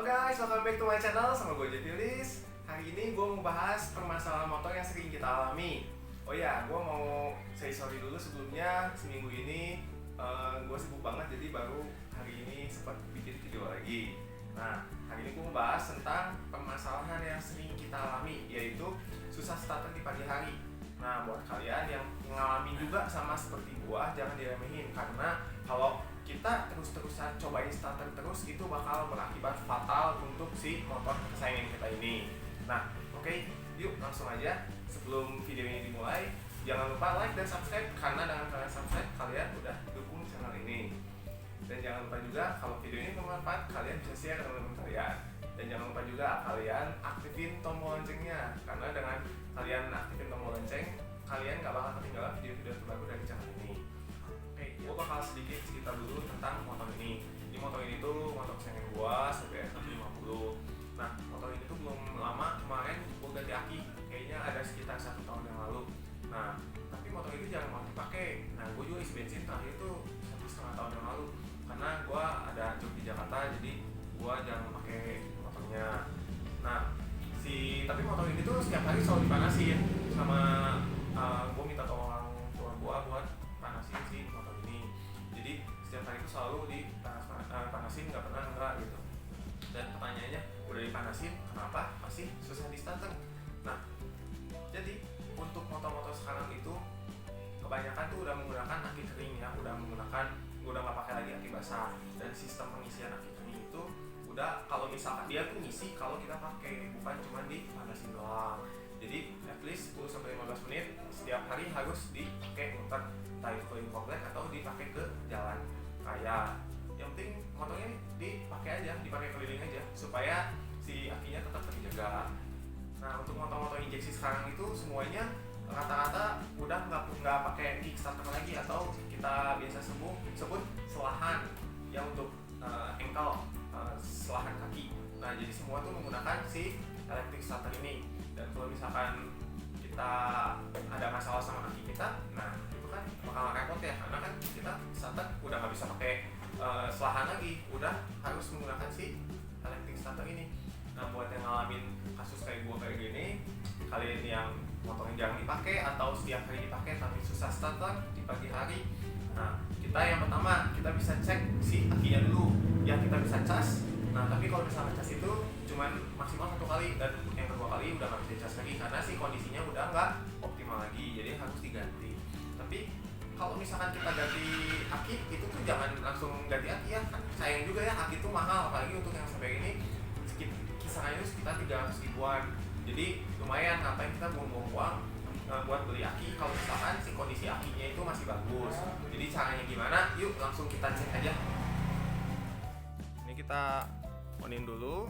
guys, welcome back to my channel sama gue Jetilis. Hari ini gue mau bahas permasalahan motor yang sering kita alami. Oh ya, gue mau say sorry dulu sebelumnya. Seminggu ini gue sibuk banget, jadi baru hari ini sempat bikin video lagi. Nah, hari ini gue mau bahas tentang permasalahan yang sering kita alami, yaitu susah starter di pagi hari. Nah, buat kalian yang mengalami juga sama seperti gue, jangan diremehin, karena kalau kita terus-terusan cobain starter terus itu bakal berakibat fatal untuk si motor kesayangan kita ini. Nah, oke, yuk langsung aja. Sebelum video ini dimulai, jangan lupa like dan subscribe, karena dengan kalian subscribe kalian udah dukung channel ini. Dan jangan lupa juga kalau video ini bermanfaat, kalian bisa share ke teman-teman kalian. Dan jangan lupa juga kalian aktifin tombol loncengnya, karena dengan kalian aktifin tombol lonceng, kalian gak bakal ketinggalan video-video terbaru dari channel ini. Oke, gue bakal sedikit cerita dulu tentang motor ini. Ini motor ini tuh motor kesayangan gue, CBR 150. Nah, motor ini tuh belum lama, kemarin gue ganti aki, kayaknya ada sekitar 1 tahun yang lalu. Nah, tapi motor ini jarang banget dipakai. Nah, gue juga isi bensin terakhir itu 1,5 tahun yang lalu, karena gue ada job di Jakarta, jadi gue jarang pakai motornya. Nah, tapi motor ini tuh setiap hari selalu dipanasin sama gue minta tolong orang tua gue buat panasin si motor ini. Jadi setiap hari itu selalu dipanasin, nggak pernah enggak gitu. Dan pertanyaannya, udah dipanasin kenapa masih susah di starter? Nah, jadi untuk motor-motor sekarang itu kebanyakan tuh udah menggunakan aki kering ya, udah nggak pakai lagi aki basah. Dan sistem pengisian aki kering itu udah, kalau misalkan dia tuh ngisi kalau kita pakai, bukan cuma dipanasin doang. Jadi at least 10-15 menit setiap hari harus dipakai muter, entah itu keliling komplek atau dipakai ke jalan raya. Yang penting motornya dipakai keliling aja supaya si akinya tetap terjaga. Nah, untuk motor-motor injeksi sekarang itu semuanya rata-rata udah nggak pakai kickstarter lagi, atau kita biasa sebut selahan ya, untuk engkel, selahan kaki. Nah, jadi semua tuh menggunakan si electric starter ini. Dan kalau misalkan kita ada masalah sama kaki kita, nah itu kan bakal repot ya, karena kan kita starter udah nggak bisa pakai selahan lagi, udah harus menggunakan si electric starter ini. Nah, buat yang ngalamin kasus kayak gue kayak gini, kalian yang motornya jarang dipakai atau setiap hari dipakai tapi susah starter di pagi hari, nah kita yang pertama, kita bisa cek si akinya dulu ya, kita bisa cas. Nah, tapi kalau misalnya cas itu cuman maksimal 1 kali, dan yang kedua kali udah nggak bisa cas lagi karena si kondisinya udah nggak optimal lagi, jadi harus diganti. Tapi kalau misalkan kita ganti aki, itu tuh jangan langsung ganti aki ya, kan sayang juga ya, aki itu mahal, apalagi untuk yang sampai ini kisarannya itu sekitar 300 ribuan. Jadi lumayan, ngapain kita buang-buang uang buat beli aki kalau misalkan si kondisi akinya itu masih bagus. Jadi caranya gimana? Yuk langsung kita cek aja. Ini kita onin dulu.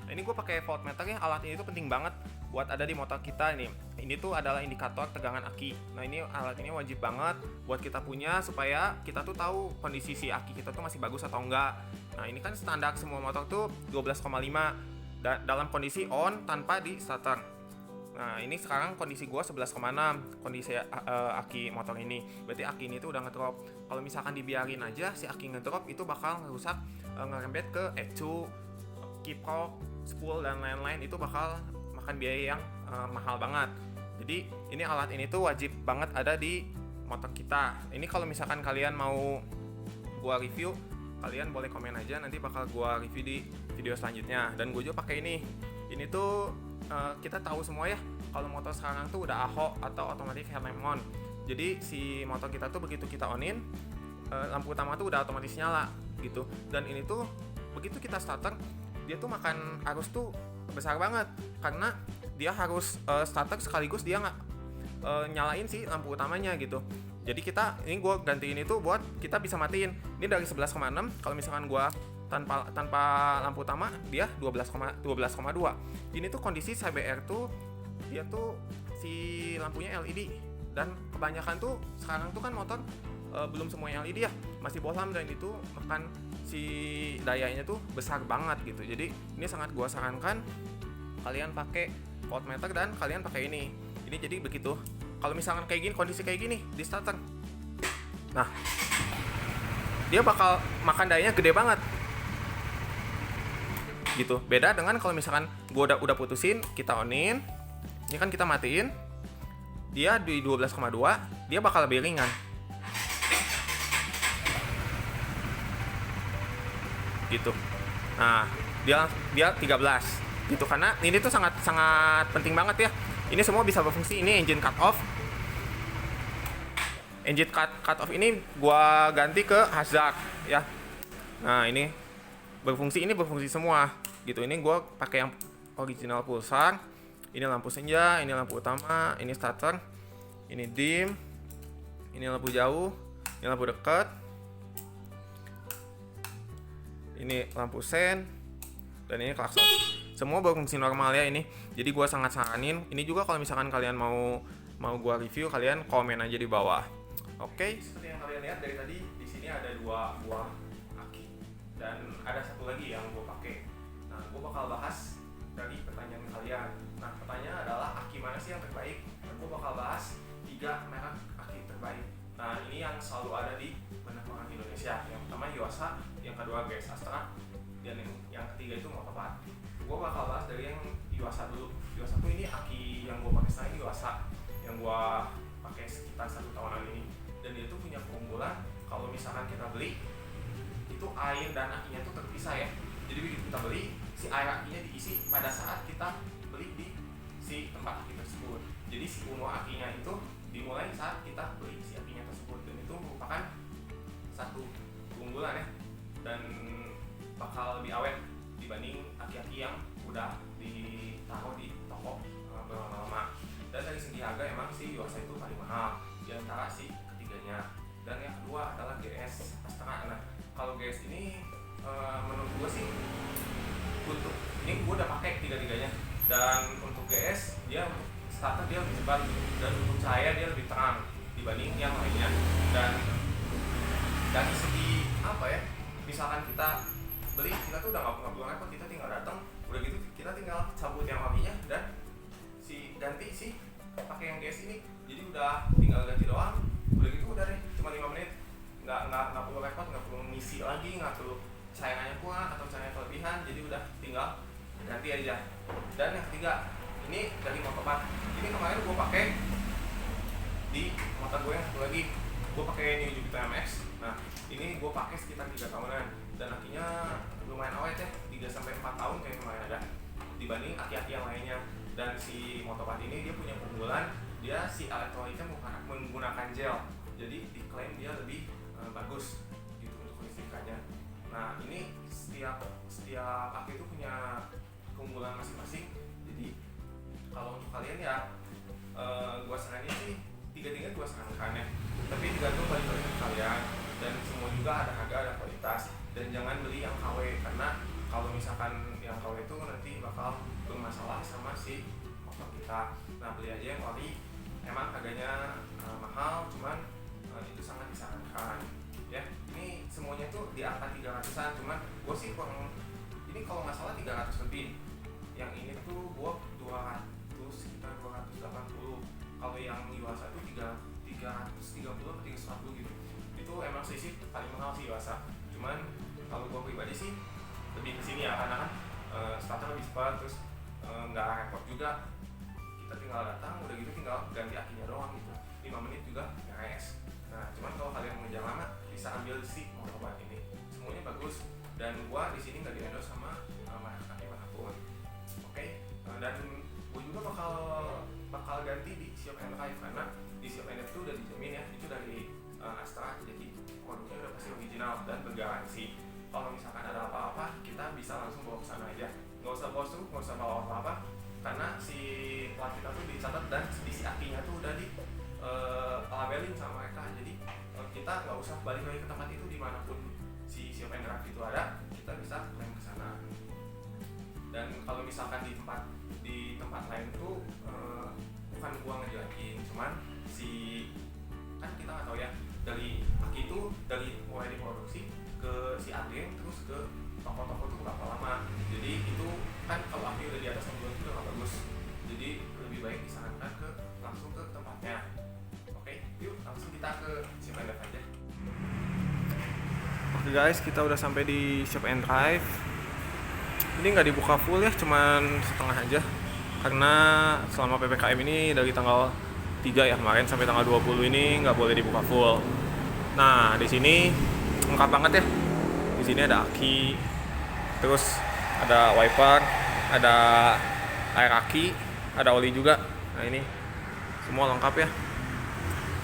Nah, ini gue pakai voltmeter ya, alat ini tuh penting banget buat ada di motor kita ini. Ini tuh adalah indikator tegangan aki. Nah, ini alat ini wajib banget buat kita punya supaya kita tuh tahu kondisi si aki kita tuh masih bagus atau enggak. Nah, ini kan standar semua motor tuh 12,5 dalam kondisi on tanpa di starter. Nah, ini sekarang kondisi gua 11,6 kondisi aki motor ini. Berarti aki ini tuh udah ngedrop. Kalau misalkan dibiarin aja si aki ngedrop, itu bakal ngerusak, ngerembet ke ecu, kiprok, spool dan lain-lain. Itu bakal makan biaya yang mahal banget. Jadi ini alat ini tuh wajib banget ada di motor kita. Ini kalau misalkan kalian mau gua review, kalian boleh komen aja, nanti bakal gua review di video selanjutnya. Dan gue juga pakai ini. Ini tuh kita tahu semua ya, kalau motor sekarang tuh udah AHO atau automatic headlamp on. Jadi si motor kita tuh begitu kita onin, lampu utama tuh udah otomatis nyala gitu. Dan ini tuh begitu kita starter, dia tuh makan arus tuh besar banget, karena dia harus starter sekaligus dia nggak nyalain si lampu utamanya gitu. Jadi ini gue gantiin itu buat kita bisa matiin. Ini dari 11,6, kalau misalkan gue tanpa lampu utama dia 12,2. Ini tuh kondisi CBR tuh dia tuh si lampunya LED, dan kebanyakan tuh sekarang tuh kan motor belum semuanya LED ya, masih bohlam, dan itu makan si dayanya tuh besar banget gitu. Jadi ini sangat gua sarankan kalian pakai voltmeter dan kalian pakai ini. Ini jadi begitu. Kalau misalkan kayak gini, kondisi kayak gini di starter, nah dia bakal makan dayanya gede banget. gitu. Beda dengan kalau misalkan gue udah putusin, kita onin, ini kan kita matiin, dia di 12,2, dia bakal lebih ringan gitu. Nah, dia 13 gitu, karena ini tuh sangat penting banget ya. Ini semua bisa berfungsi. Ini engine cut off. Engine cut off ini gua ganti ke hazard ya. Nah, ini berfungsi semua gitu. Ini gua pakai yang original pulsar. Ini lampu senja, ini lampu utama, ini starter, ini dim, ini lampu jauh, ini lampu dekat, ini lampu sen, dan ini klakson. Semua berfungsi normal ya ini. Jadi gua sangat saranin. Ini juga kalau misalkan kalian mau gua review, kalian komen aja di bawah. Oke. Seperti yang kalian lihat dari tadi, di sini ada 2 buah aki dan ada satu lagi yang gua pakai. Nah, gua bakal bahas dari pertanyaan kalian. Nah, pertanyaannya adalah aki mana sih yang terbaik? Dan gua bakal bahas 3 merek aki terbaik. Nah, ini yang selalu ada di penerbangan Indonesia. Yang pertama Yuasa, yang kedua GS Astra, dan yang ketiga itu Motopad. Gue bakal bahas dari yang Yuasa dulu. Yuasa tuh ini aki yang gue pakai sekarang, Yuasa yang gue pakai sekitar 1 tahunan ini. Dan dia tuh punya keunggulan kalau misalkan kita beli itu air dan akinya tuh terpisah ya. Jadi begitu kita beli, si air akinya diisi pada saat kita beli di si tempat aki tersebut. Jadi si umur akinya itu dimulai saat kita beli si akinya tersebut, dan itu merupakan satu keunggulan ya, dan bakal lebih awet dibanding aki-aki yang udah ditaruh di toko berlama-lama. Dan dari segi harga emang si Yuasa itu paling mahal di antara si ketiganya. Dan yang kedua adalah GS Astra. Nah, kalau GS ini menurut gue sih, untuk ini gue udah pakai tiga-tiganya, dan untuk GS dia starter dia lebih cepat, dan untuk cahaya dia lebih terang dibanding yang lainnya. Dan dari segi apa ya, misalkan kita beli, kita tuh udah nggak perlu repot, kita tinggal datang, udah gitu kita tinggal cabut yang wanginya dan ganti sih pakai yang GS ini. Jadi udah tinggal ganti doang, udah gitu udah deh, cuma 5 menit, nggak perlu repot, nggak perlu ngisi lagi, nggak perlu cairannya kurang atau cairannya kelebihan, jadi udah tinggal ganti aja. Dan yang ketiga ini dari Motopad. Ini kemarin gue pakai di motor gue yang satu lagi, gue pakai New Jupiter MX. Nah, ini gue pakai sekitar 3 tahunan, dan akinya lumayan awet ya, 3-4 tahun kayak kemarin ada, dibanding aki-aki yang lainnya. Dan si Motopad ini dia punya keunggulan, dia si elektrolitnya menggunakan gel, jadi diklaim dia lebih bagus gitu untuk listrikannya. Nah, ini setiap aki itu punya keunggulan masing-masing. Jadi kalau untuk kalian ya, gua saranin sih tiga-tiga gua sarankan ya, tapi tergantung balik lagi ke kalian, dan semua juga ada harga, ada kualitas. Dan jangan beli yang KW, karena kalau misalkan yang KW itu nanti bakal bermasalah sama si motor kita. Nah, beli aja yang ori, emang harganya mahal, cuman itu sangat disarankan ya. Ini semuanya tuh di angka 300-an, cuman gue sih kurang, ini kalau nggak salah 300 lebih. Yang ini tuh gue 200, sekitar 280. Kalau yang Yuasa tuh 330 atau 340 gitu. Itu emang sih paling mahal sih Yuasa. Cuman kalau gue pribadi sih lebih kesini ya, karena kan starter lebih cepat, terus nggak repot juga. Kita tinggal datang, udah gitu tinggal ganti akinya doang gitu, 5 menit juga beres. Nah, cuman kalau kalian mau jalan lama, bisa ambil si Motopad ini, semuanya bagus. Dan gua di sini nggak di-endorse sama merek aki manapun. Oke. Dan gua juga bakal ganti di Shop and Drive, karena di Shop and Drive itu udah dijamin ya, itu dari Astra, jadi produknya udah pasti original dan bergaransi. Kalau misalkan ada apa-apa, kita bisa langsung bawa ke sana aja, nggak usah bawa struk, nggak usah bawa apa-apa, karena si plat kita tuh dicatat dan di si akinya tuh udah di labelin sama mereka. Jadi kita nggak usah balik lagi ke tempat itu, dimanapun si Shop and Drive itu ada, kita bisa klaim ke sana. Dan kalau misalkan di tempat lain tuh bukan gua ngejelekin, cuman kan kita nggak tahu ya, dari aki itu dari mulai diproduksi ke si agen terus ke toko-toko tuh berapa lama. Jadi itu kan kalau aki udah di atas 6 bulan itu udah nggak bagus, jadi lebih baik disarankan langsung ke tempatnya. Oke, yuk langsung kita ke Shop and Drive aja. Oke guys, kita udah sampai di Shop and Drive. Ini nggak dibuka full ya, cuman setengah aja. Karena selama PPKM ini dari tanggal 3 ya kemarin sampai tanggal 20 ini nggak boleh dibuka full. Nah, di sini lengkap banget ya. Di sini ada aki, terus ada wiper, ada air aki, ada oli juga. Nah, ini semua lengkap ya.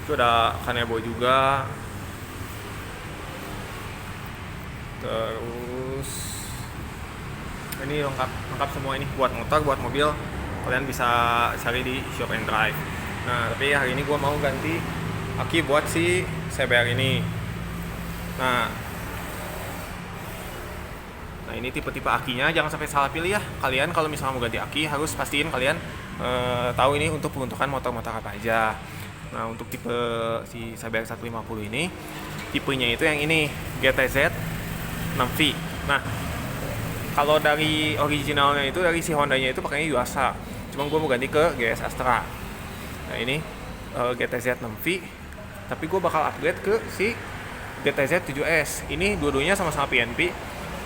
Itu ada kanebo juga. Terus ini lengkap semua ini buat motor, buat mobil. Kalian bisa cari di Shop and Drive. Nah, tapi hari ini gue mau ganti aki buat si CBR ini. Nah ini tipe-tipe akinya, jangan sampai salah pilih ya. Kalian kalau misalnya mau ganti aki harus pastiin kalian tahu ini untuk peruntukan motor-motor apa aja. Nah, untuk tipe si CBR 150 ini, tipenya itu yang ini, GTZ 6V. Nah, kalau dari originalnya itu, dari si Hondanya itu pakainya Yuasa. Cuma gue mau ganti ke GS Astra. Nah, ini GTZ 6V, tapi gue bakal upgrade ke si GTZ 7S. Ini dua-duanya sama-sama PNP,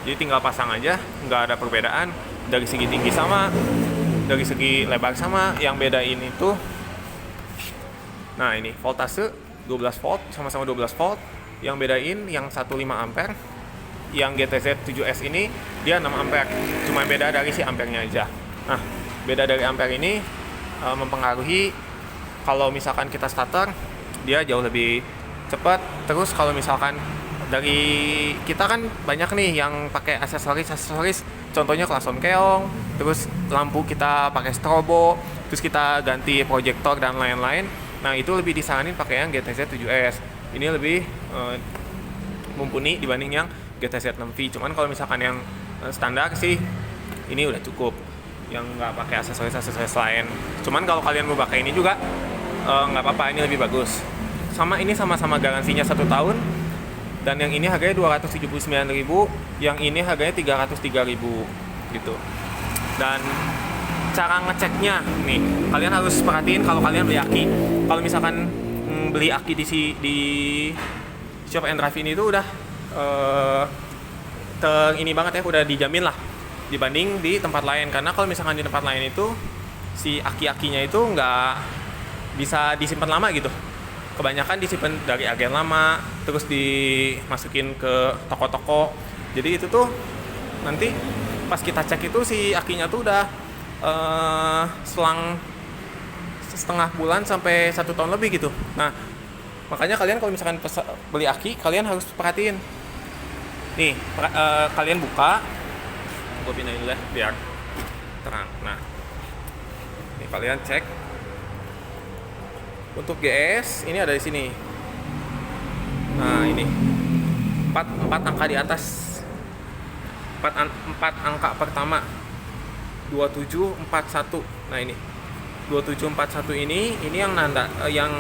jadi tinggal pasang aja, nggak ada perbedaan. Dari segi tinggi sama, dari segi lebar sama. Yang bedain itu, nah ini voltase 12 volt, sama-sama 12 volt. Yang bedain yang 15 ampere, yang GTZ 7S ini dia 6 ampere. Cuma beda dari si ampernya aja. Nah, beda dari ampere ini mempengaruhi kalau misalkan kita starter dia jauh lebih cepat. Terus kalau misalkan dari kita kan banyak nih yang pakai aksesoris, contohnya klakson keong, terus lampu kita pakai strobo, terus kita ganti proyektor dan lain-lain. Nah, itu lebih disaranin pakai yang GTZ 7S. Ini lebih mumpuni dibanding yang GTZ 6V. Cuman kalau misalkan yang standar sih ini udah cukup, yang nggak pakai aksesoris lain. Cuman kalau kalian mau pakai ini juga nggak apa-apa, ini lebih bagus. Sama ini sama-sama garansinya 1 tahun, dan yang ini harganya 279.000, yang ini harganya 303.000 gitu. Dan cara ngeceknya nih, kalian harus perhatiin kalau kalian beli aki. Kalau misalkan beli aki di Shop and Drive ini tuh udah ini banget ya, udah dijamin lah dibanding di tempat lain. Karena kalau misalkan di tempat lain itu si aki-akinya itu nggak bisa disimpan lama gitu. Kebanyakan disimpan dari agen lama, terus dimasukin ke toko-toko. Jadi itu tuh nanti pas kita cek itu si akinya tuh udah selang setengah bulan sampai 1 tahun lebih gitu. Nah, makanya kalian kalau misalkan beli aki, kalian harus perhatiin nih, kalian buka, gue pindahin dulu ya biar terang. Nah, ini kalian cek untuk GS ini ada di sini. Nah, ini 4 angka di atas, 4 angka pertama 2741. Nah, ini 2741 ini yang nanda yang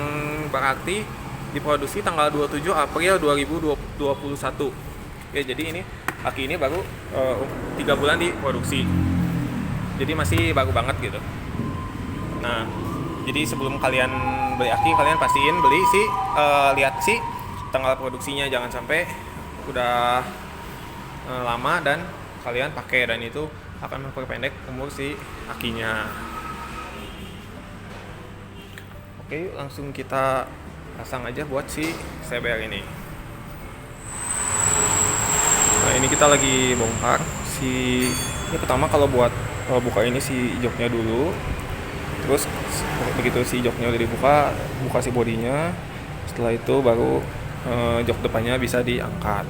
berarti diproduksi tanggal 27 April 2021. Ya, jadi ini aki ini baru 3 bulan diproduksi. Jadi masih baru banget gitu. Nah, jadi sebelum kalian beli aki, kalian pastiin beli lihat tanggal produksinya, jangan sampai udah lama dan kalian pakai, dan itu akan memperpendek umur si akinya. Oke, langsung kita pasang aja buat si CBR ini. Nah, ini kita lagi bongkar ini pertama. Kalau buat buka ini si joknya dulu. Terus begitu si joknya udah buka si bodinya. Setelah itu baru jok depannya bisa diangkat.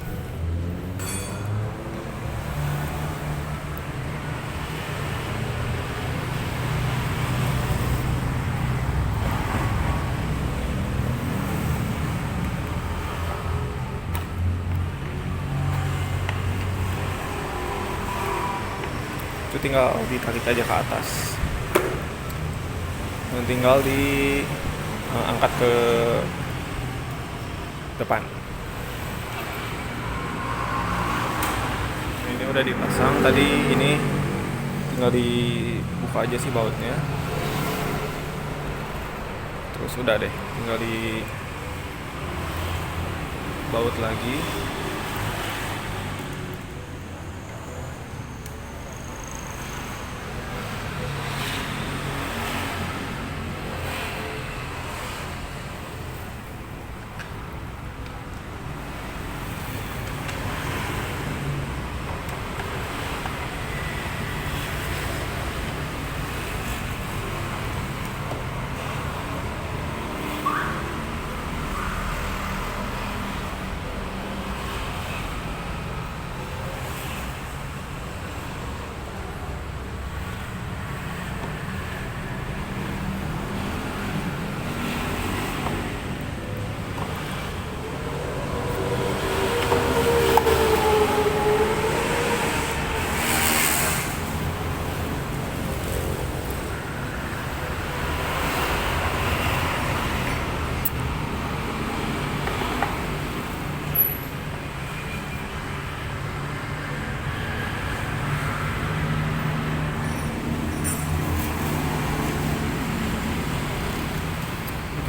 Itu tinggal ditarik aja ke atas, dan tinggal diangkat ke depan. Ini udah dipasang tadi, ini tinggal dibuka aja sih bautnya. Terus udah deh, tinggal dibaut lagi.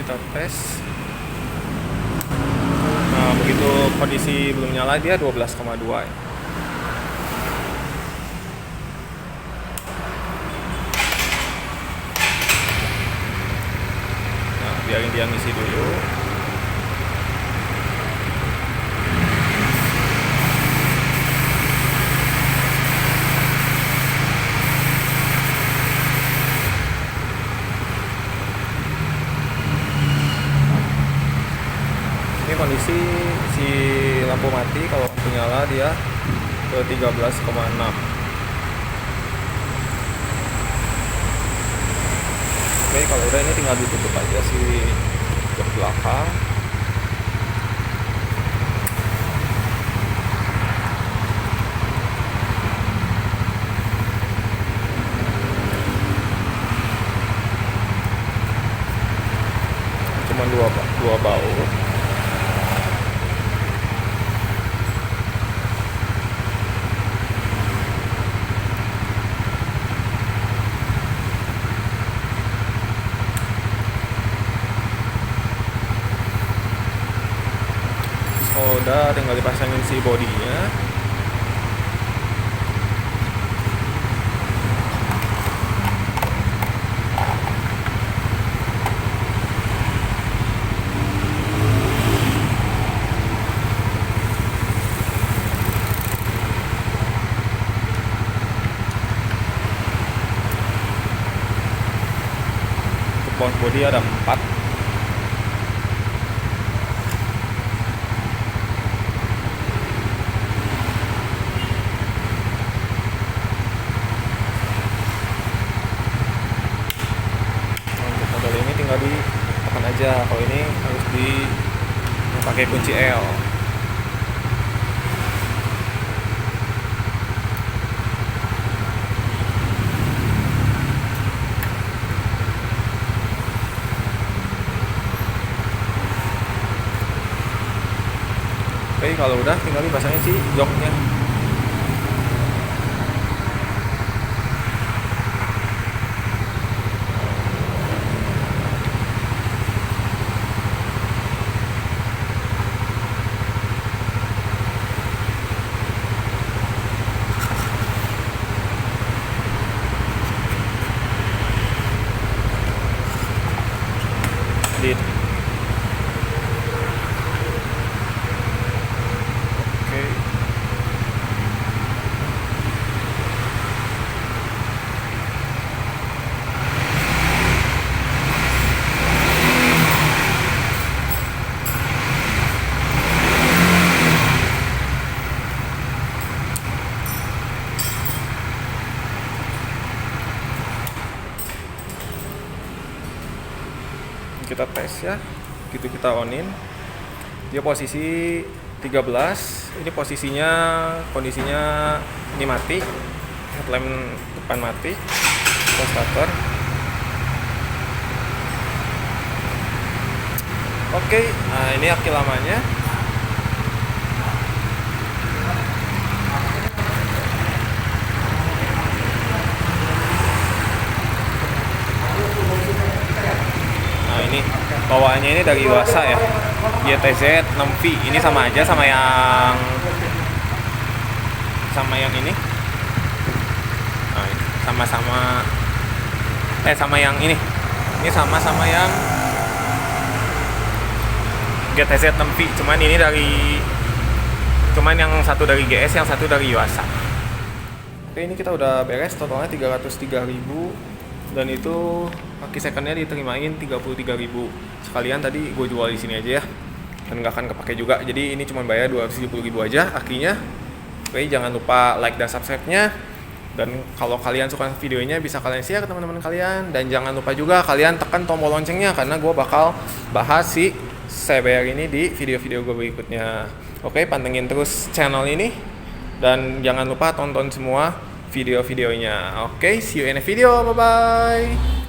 kita tes. Nah, begitu kondisi belum nyala dia 12,2 ya. Nah, biarin dia ngisi dulu. Ini kondisi si lampu mati, kalau lampu nyala dia ke 13,6. Oke, kalau udah ini tinggal ditutup aja si jok belakang. Cuman dua baut. Kalau udah tinggal dipasangin si bodinya. Untuk bounce body ada 4. Ini tinggal ditekan aja. Kalau ini harus pakai kunci L. Oke, kalau udah tinggal dipasangin si joknya. Oke. Kita tes ya, gitu kita onin. Dia posisi 13. Ini posisinya, kondisinya ini mati, headlamp depan mati, kita starter. Oke, nah ini aki lamanya. Ini bawaannya ini dari Yuasa ya, GTZ 6V. Ini sama aja sama yang ini. Nah, sama yang ini sama yang GTZ 6V. Cuman yang satu dari GS, yang satu dari Yuasa. Oke, ini kita udah beres, totalnya 303.000. Dan itu aki secondnya diterimain 33.000. Sekalian tadi gue jual di sini aja ya, dan nggak akan kepake juga. Jadi ini cuma bayar 270.000 aja akinya. Oke, jangan lupa like dan subscribe-nya. Dan kalau kalian suka videonya bisa kalian share ke teman-teman kalian. Dan jangan lupa juga kalian tekan tombol loncengnya, karena gue bakal bahas si CBR ini di video-video gue berikutnya. Oke, pantengin terus channel ini. Dan jangan lupa tonton semua video-videonya. Oke, see you in a video. Bye-bye.